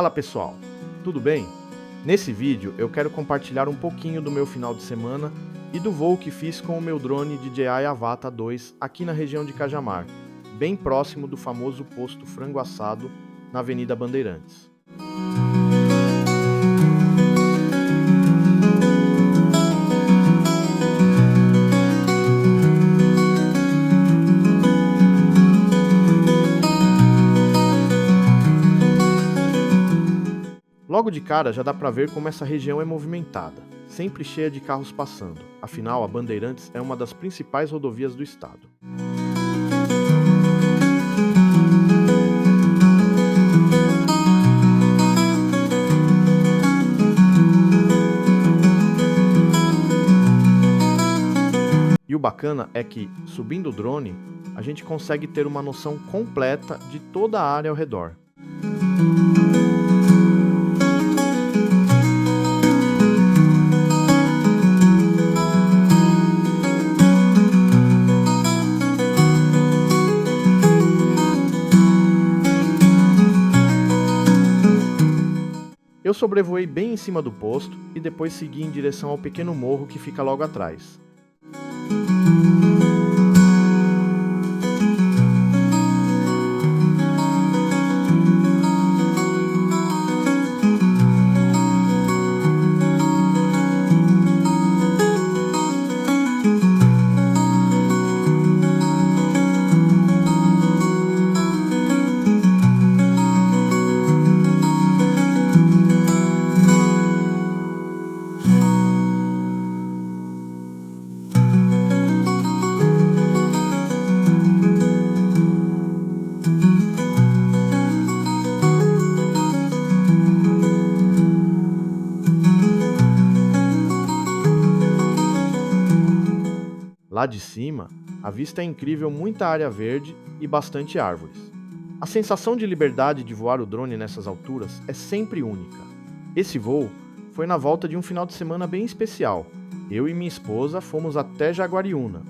Fala pessoal, tudo bem? Nesse vídeo eu quero compartilhar um pouquinho do meu final de semana e do voo que fiz com o meu drone DJI Avata 2 aqui na região de Cajamar, bem próximo do famoso posto Frango Assado na Avenida Bandeirantes. Logo de cara já dá para ver como essa região é movimentada, sempre cheia de carros passando, afinal a Bandeirantes é uma das principais rodovias do estado. E o bacana é que, subindo o drone, a gente consegue ter uma noção completa de toda a área ao redor. Eu sobrevoei bem em cima do posto e depois segui em direção ao pequeno morro que fica logo atrás. Lá de cima, a vista é incrível, muita área verde e bastante árvores. A sensação de liberdade de voar o drone nessas alturas é sempre única. Esse voo foi na volta de um final de semana bem especial. Eu e minha esposa fomos até Jaguariúna,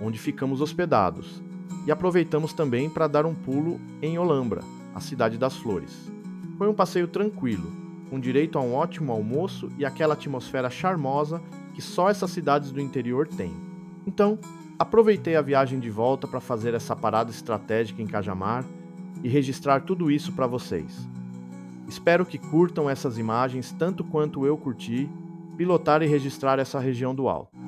onde ficamos hospedados, e aproveitamos também para dar um pulo em Holambra, a cidade das flores. Foi um passeio tranquilo, com direito a um ótimo almoço e aquela atmosfera charmosa que só essas cidades do interior têm. Então, aproveitei a viagem de volta para fazer essa parada estratégica em Cajamar e registrar tudo isso para vocês. Espero que curtam essas imagens tanto quanto eu curti pilotar e registrar essa região do alto.